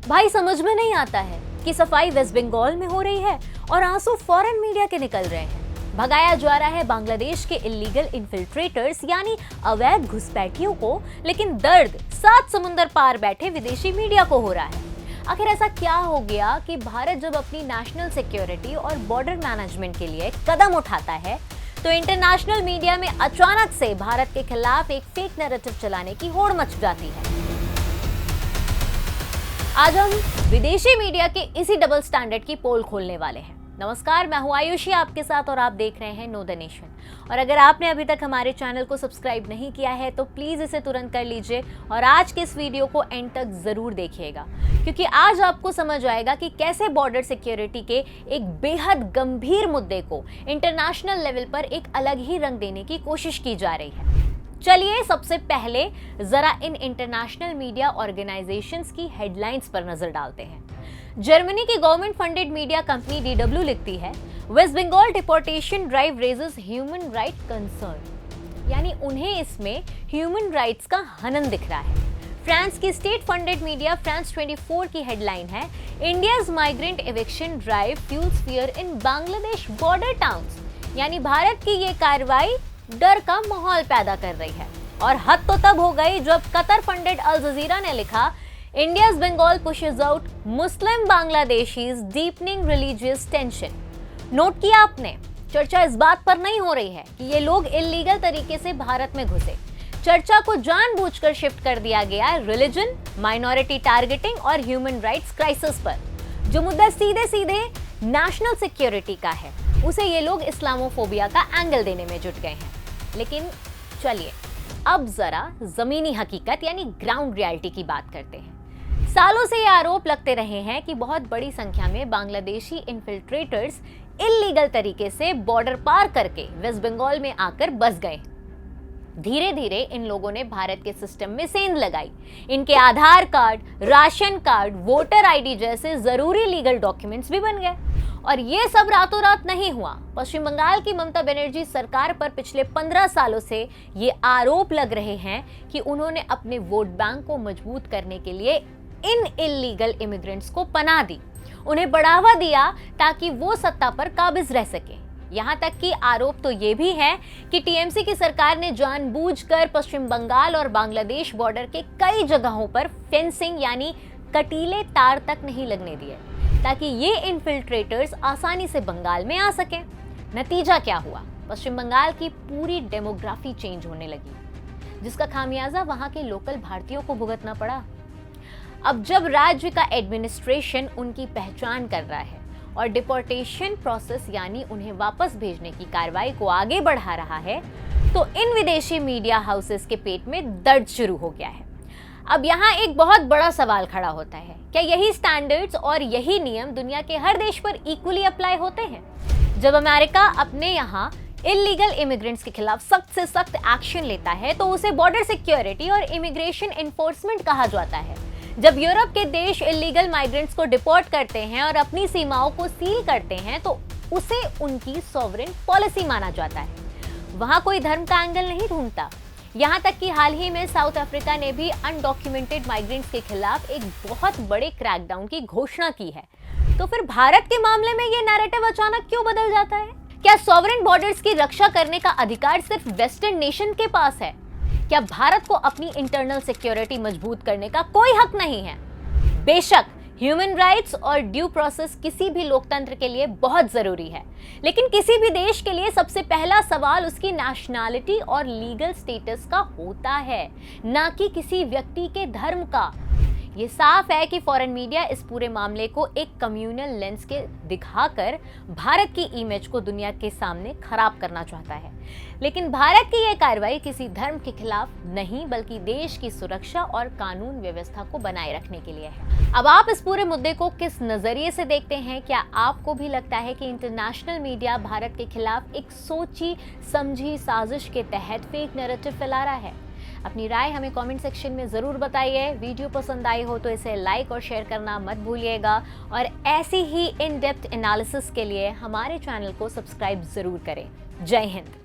भाई समझ में नहीं आता है कि सफाई वेस्ट बंगाल में हो रही है और आंसू फॉरेन मीडिया के निकल रहे हैं। भगाया जा रहा है बांग्लादेश के इलीगल इन्फिल्ट्रेटर्स यानी अवैध घुसपैठियों को, लेकिन दर्द 7 समुंदर पार बैठे विदेशी मीडिया को हो रहा है। आखिर ऐसा क्या हो गया कि भारत जब अपनी नेशनल सिक्योरिटी और बॉर्डर मैनेजमेंट के लिए कदम उठाता है तो इंटरनेशनल मीडिया में अचानक से भारत के खिलाफ एक फेक नैरेटिव चलाने की होड़ मच जाती है। आज हम विदेशी मीडिया के इसी डबल स्टैंडर्ड की पोल खोलने वाले हैं। नमस्कार, मैं हूं आयुषी आपके साथ और आप देख रहे हैं नो द नेशन। और अगर आपने अभी तक हमारे चैनल को सब्सक्राइब नहीं किया है तो प्लीज इसे तुरंत कर लीजिए और आज के इस वीडियो को एंड तक जरूर देखिएगा, क्योंकि आज आपको समझ आएगा कि कैसे बॉर्डर सिक्योरिटी के एक बेहद गंभीर मुद्दे को इंटरनेशनल लेवल पर एक अलग ही रंग देने की कोशिश की जा रही है। चलिए सबसे पहले जरा इन इंटरनेशनल मीडिया ऑर्गेनाइजेशंस की हेडलाइंस पर नजर डालते हैं। जर्मनी की government funded media company DW लिखती है, west Bengal deportation drive raises human right concern, यानी उन्हें इसमें ह्यूमन राइट्स का हनन दिख रहा है। फ्रांस की स्टेट फंडेड मीडिया फ्रांस 24 की हेडलाइन है, India's migrant eviction drive fuels fear इन बांग्लादेश बॉर्डर टाउन्स, यानी भारत की ये कार्रवाई डर का माहौल पैदा कर रही है। और हद तो तब हो गई जब कतर फंडेड अल जजीरा ने लिखा, India's Bengal pushes out Muslim Bangladeshis deepening religious tension. Note किया आपने, चर्चा इस बात पर नहीं हो रही है कि ये लोग इलीगल तरीके से भारत में घुसे। चर्चा को जानबूझकर शिफ्ट कर दिया गया रिलीजन, माइनॉरिटी टारगेटिंग और ह्यूमन राइट्स क्राइसिस पर। जो मुद्दा सीधे सीधे नेशनल सिक्योरिटी का है, उसे ये लोग इस्लामोफोबिया का एंगल देने में जुट गए हैं। लेकिन चलिए अब जरा जमीनी हकीकत यानी ग्राउंड रियलिटी की बात करते हैं। सालों से ये आरोप लगते रहे हैं कि बहुत बड़ी संख्या में बांग्लादेशी इन्फिल्ट्रेटर्स इल्लीगल तरीके से बॉर्डर पार करके वेस्ट बंगाल में आकर बस गए। धीरे धीरे इन लोगों ने भारत के सिस्टम में सेंध लगाई। इनके Aadhaar card, ration card, voter ID जैसे जरूरी लीगल डॉक्यूमेंट्स भी बन गए। और ये सब रातों रात नहीं हुआ। पश्चिम बंगाल की ममता बनर्जी सरकार पर पिछले 15 सालों से ये आरोप लग रहे हैं कि उन्होंने अपने वोट बैंक को मजबूत करने के लिए इन इल्लीगल इमिग्रेंट्स को पनाह दी, उन्हें बढ़ावा दिया ताकि वो सत्ता पर काबिज रह सके। यहाँ तक कि आरोप तो ये भी है कि टीएमसी की सरकार ने जानबूझकर पश्चिम बंगाल और बांग्लादेश बॉर्डर के कई जगहों पर फेंसिंग यानी कटीले तार तक नहीं लगने दिए ताकि ये इन्फिल्ट्रेटर्स आसानी से बंगाल में आ सकें। नतीजा क्या हुआ? पश्चिम बंगाल की पूरी डेमोग्राफी चेंज होने लगी, जिसका खामियाजा वहां के लोकल भारतीयों को भुगतना पड़ा। अब जब राज्य का एडमिनिस्ट्रेशन उनकी पहचान कर रहा है और डिपोर्टेशन प्रोसेस यानी उन्हें वापस भेजने की कार्रवाई को आगे बढ़ा रहा है, तो इन विदेशी मीडिया हाउसेस के पेट में दर्द शुरू हो गया है। अब यहाँ एक बहुत बड़ा सवाल खड़ा होता है, क्या यही स्टैंडर्ड्स और यही नियम दुनिया के हर देश पर इक्वली अप्लाई होते हैं? जब अमेरिका अपने यहाँ इलीगल इमिग्रेंट्स के खिलाफ सख्त से सख्त एक्शन लेता है तो उसे बॉर्डर सिक्योरिटी और इमिग्रेशन एनफोर्समेंट कहा जाता है। जब यूरोप के देश इलीगल माइग्रेंट्स को डिपोर्ट करते हैं और अपनी सीमाओं को सील करते हैं तो उसे उनकी सॉवरेन पॉलिसी माना जाता है। वहां कोई धर्म का एंगल नहीं ढूंढता। यहाँ तक कि हाल ही में साउथ अफ्रीका ने भी अनडॉक्यूमेंटेड माइग्रेंट्स के खिलाफ एक बहुत बड़े क्रैकडाउन की घोषणा की है। तो फिर भारत के मामले में ये नैरेटिव अचानक क्यों बदल जाता है? क्या सॉवरेन बॉर्डर्स की रक्षा करने का अधिकार सिर्फ वेस्टर्न नेशन के पास है? क्या भारत को अपनी इंटरनल सिक्योरिटी मजबूत करने का कोई हक नहीं है? बेशक ह्यूमन राइट्स और ड्यू प्रोसेस किसी भी लोकतंत्र के लिए बहुत जरूरी है, लेकिन किसी भी देश के लिए सबसे पहला सवाल उसकी नेशनैलिटी और लीगल स्टेटस का होता है, ना कि किसी व्यक्ति के धर्म का। ये साफ है कि फॉरेन मीडिया इस पूरे मामले को एक कम्युनल लेंस के दिखाकर भारत की इमेज को दुनिया के सामने खराब करना चाहता है। लेकिन भारत की यह कार्रवाई किसी धर्म के खिलाफ नहीं, बल्कि देश की सुरक्षा और कानून व्यवस्था को बनाए रखने के लिए है। अब आप इस पूरे मुद्दे को किस नजरिए से देखते हैं? क्या आपको भी लगता है कि इंटरनेशनल मीडिया भारत के खिलाफ एक सोची समझी साजिश के तहत फेक नैरेटिव फैला रहा है? अपनी राय हमें कमेंट सेक्शन में ज़रूर बताइए। वीडियो पसंद आई हो तो इसे लाइक और शेयर करना मत भूलिएगा और ऐसी ही इन डेप्थ एनालिसिस के लिए हमारे चैनल को सब्सक्राइब ज़रूर करें। जय हिंद।